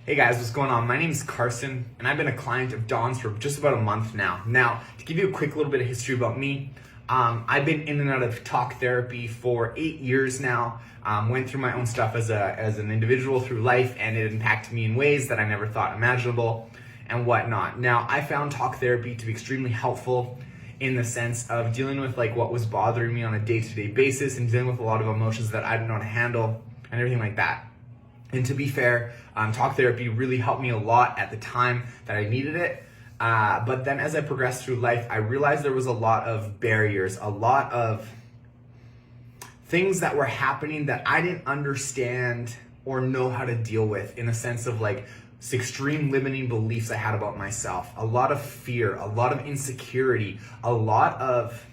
Hey guys, what's going on? My name is Carson, and I've been a client of Dawn's for just about a month now. Now, to give you a quick little bit of history about me, I've been in and out of talk therapy for 8 years now. Went through my own stuff as an individual through life, and it impacted me in ways that I never thought imaginable and whatnot. Now, I found talk therapy to be extremely helpful in the sense of dealing with like what was bothering me on a day-to-day basis and dealing with a lot of emotions that I didn't know how to handle and everything like that. And to be fair, talk therapy really helped me a lot at the time that I needed it. But then as I progressed through life, I realized there was a lot of barriers, a lot of things that were happening that I didn't understand or know how to deal with, in a sense of like extreme limiting beliefs I had about myself, a lot of fear, a lot of insecurity, a lot of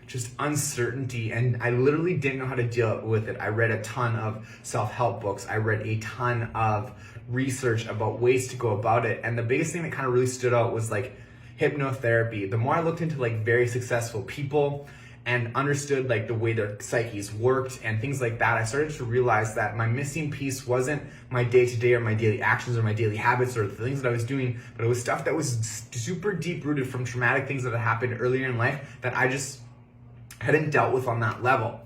just uncertainty, and I literally didn't know how to deal with it. I read a ton of self-help books. I read a ton of research about ways to go about it. And the biggest thing that kind of really stood out was like hypnotherapy. The more I looked into like very successful people and understood like the way their psyches worked and things like that, I started to realize that my missing piece wasn't my day-to-day or my daily actions or my daily habits or the things that I was doing, but it was stuff that was super deep-rooted from traumatic things that had happened earlier in life that I just hadn't dealt with on that level.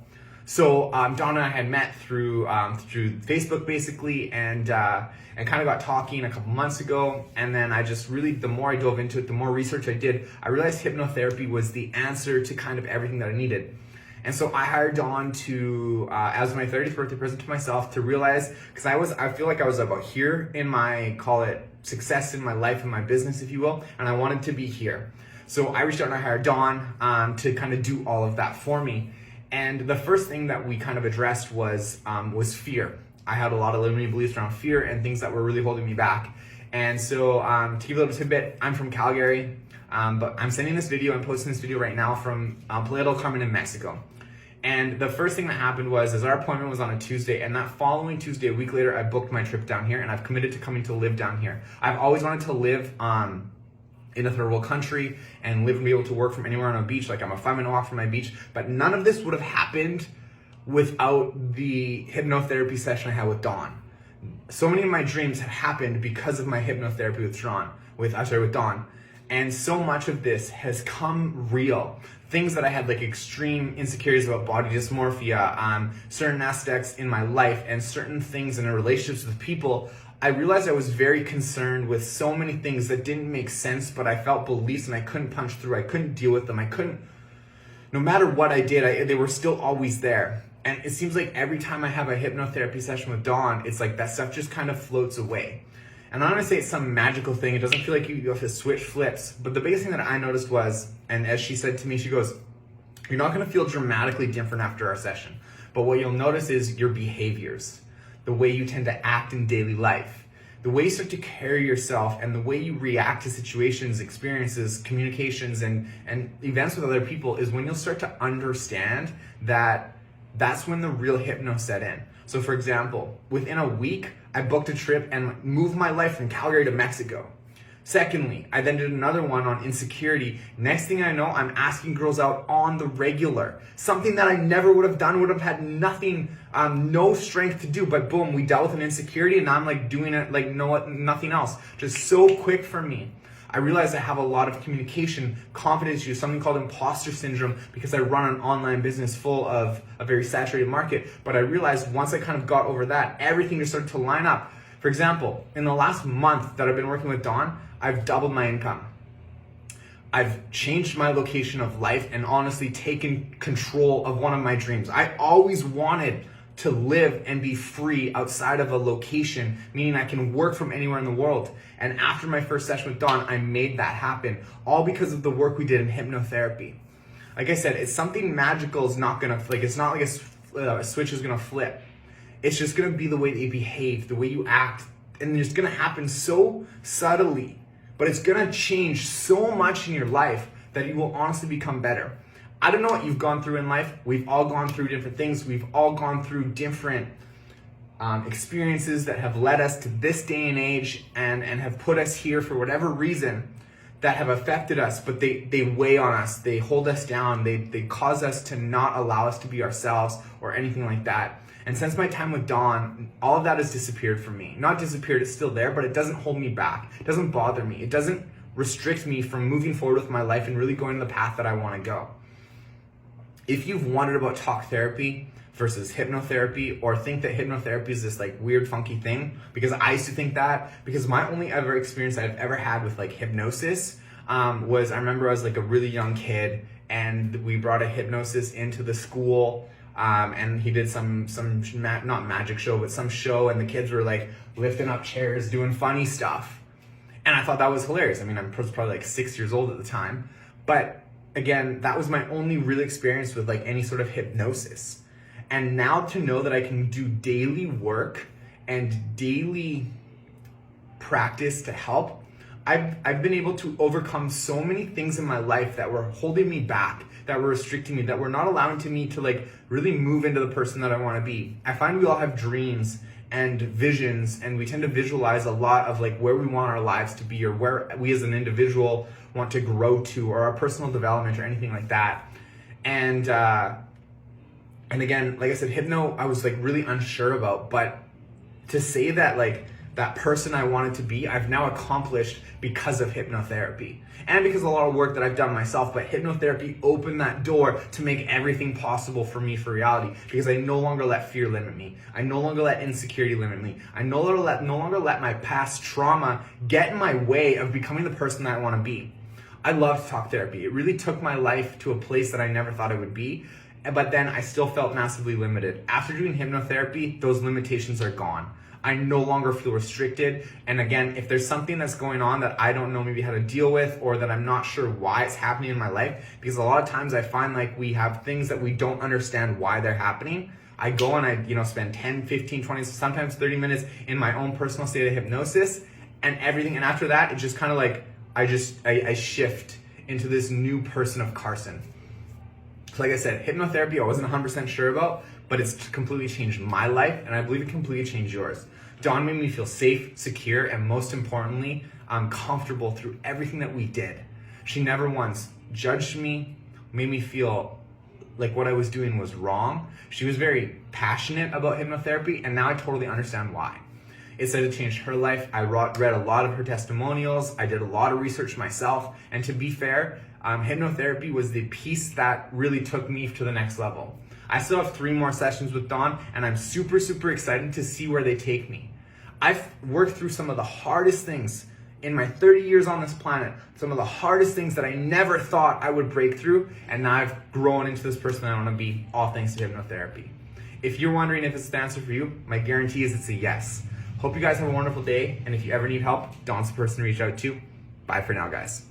So Dawn and I had met through Facebook basically, and kind of got talking a couple months ago. And then I just really, the more I dove into it, the more research I did, I realized hypnotherapy was the answer to kind of everything that I needed. And so I hired Dawn to, as my 30th birthday present to myself, to realize, because I feel like I was about here in my, call it success in my life and my business, if you will, and I wanted to be here. So I reached out and I hired Dawn to kind of do all of that for me. And the first thing that we kind of addressed was fear. I had a lot of limiting beliefs around fear and things that were really holding me back. And so to give you a little tidbit, I'm from Calgary, but I'm sending this video and posting this video right now from Playa del Carmen in Mexico. And the first thing that happened was our appointment was on a Tuesday, and that following Tuesday, a week later, I booked my trip down here, and I've committed to coming to live down here. I've always wanted to live in a third world country and live and be able to work from anywhere on a beach. Like, I'm a 5-minute walk from my beach, but none of this would have happened without the hypnotherapy session I had with Dawn. So many of my dreams have happened because of my hypnotherapy with Dawn. And so much of this has come real. Things that I had like extreme insecurities about, body dysmorphia, certain aspects in my life and certain things in relationships with people, I realized I was very concerned with so many things that didn't make sense, but I felt beliefs and I couldn't punch through. I couldn't deal with them. No matter what I did, they were still always there. And it seems like every time I have a hypnotherapy session with Dawn, it's like that stuff just kind of floats away. And I'm not gonna say it's some magical thing. It doesn't feel like you have to switch flips. But the biggest thing that I noticed was, and as she said to me, she goes, "You're not gonna feel dramatically different after our session. But what you'll notice is your behaviors, the way you tend to act in daily life, the way you start to carry yourself, and the way you react to situations, experiences, communications, and events with other people is when you'll start to understand that that's when the real hypno set in." So for example, within a week, I booked a trip and moved my life from Calgary to Mexico. Secondly, I then did another one on insecurity. Next thing I know, I'm asking girls out on the regular. Something that I never would have done, would have had nothing, no strength to do, but boom, we dealt with an insecurity and now I'm like doing it like nothing else. Just so quick for me. I realized I have a lot of communication, confidence issues, something called imposter syndrome, because I run an online business full of a very saturated market. But I realized once I kind of got over that, everything just started to line up. For example, in the last month that I've been working with Dawn, I've doubled my income. I've changed my location of life and honestly taken control of one of my dreams. I always wanted to live and be free outside of a location, meaning I can work from anywhere in the world. And after my first session with Dawn, I made that happen, all because of the work we did in hypnotherapy. Like I said, it's something magical is not gonna, like, it's not like a switch is gonna flip. It's just gonna be the way that you behave, the way you act, and it's gonna happen so subtly, but it's gonna change so much in your life that you will honestly become better. I don't know what you've gone through in life. We've all gone through different things. We've all gone through different experiences that have led us to this day and age and have put us here for whatever reason that have affected us, but they weigh on us. They hold us down. They cause us to not allow us to be ourselves or anything like that. And since my time with Dawn, all of that has disappeared from me. Not disappeared, it's still there, but it doesn't hold me back. It doesn't bother me. It doesn't restrict me from moving forward with my life and really going the path that I want to go. If you've wondered about talk therapy versus hypnotherapy, or think that hypnotherapy is this like weird funky thing, because I used to think that, because my only ever experience I've ever had with like hypnosis was, I remember I was like a really young kid and we brought a hypnosis into the school, and he did some not magic show, but some show, and the kids were like lifting up chairs, doing funny stuff. And I thought that was hilarious. I mean, I was probably like 6 years old at the time, but again, that was my only real experience with like any sort of hypnosis. And now to know that I can do daily work and daily practice to help, I've been able to overcome so many things in my life that were holding me back, that were restricting me, that were not allowing me to like really move into the person that I want to be. I find we all have dreams and visions, and we tend to visualize a lot of like where we want our lives to be, or where we as an individual want to grow to, or our personal development, or anything like that. And again, like I said, hypno, I was like really unsure about, but to say that like that person I wanted to be, I've now accomplished because of hypnotherapy. And because of a lot of work that I've done myself, but hypnotherapy opened that door to make everything possible for me for reality, because I no longer let fear limit me. I no longer let insecurity limit me. I no longer let my past trauma get in my way of becoming the person that I want to be. I loved talk therapy. It really took my life to a place that I never thought it would be, but then I still felt massively limited. After doing hypnotherapy, those limitations are gone. I no longer feel restricted. And again, if there's something that's going on that I don't know maybe how to deal with, or that I'm not sure why it's happening in my life, because a lot of times I find like we have things that we don't understand why they're happening. I go and I spend 10, 15, 20, sometimes 30 minutes in my own personal state of hypnosis and everything. And after that, it's just kind of like, I shift into this new person of Carson. So like I said, hypnotherapy I wasn't 100% sure about, but it's completely changed my life, and I believe it completely changed yours. Dawn made me feel safe, secure, and most importantly, comfortable through everything that we did. She never once judged me, made me feel like what I was doing was wrong. She was very passionate about hypnotherapy, and now I totally understand why. It said it changed her life. I read a lot of her testimonials. I did a lot of research myself, and to be fair, hypnotherapy was the piece that really took me to the next level. I still have 3 more sessions with Dawn, and I'm super, super excited to see where they take me. I've worked through some of the hardest things in my 30 years on this planet, some of the hardest things that I never thought I would break through, and now I've grown into this person I want to be, all thanks to hypnotherapy. If you're wondering if it's the answer for you, my guarantee is it's a yes. Hope you guys have a wonderful day, and if you ever need help, Dawn's the person to reach out to. Bye for now, guys.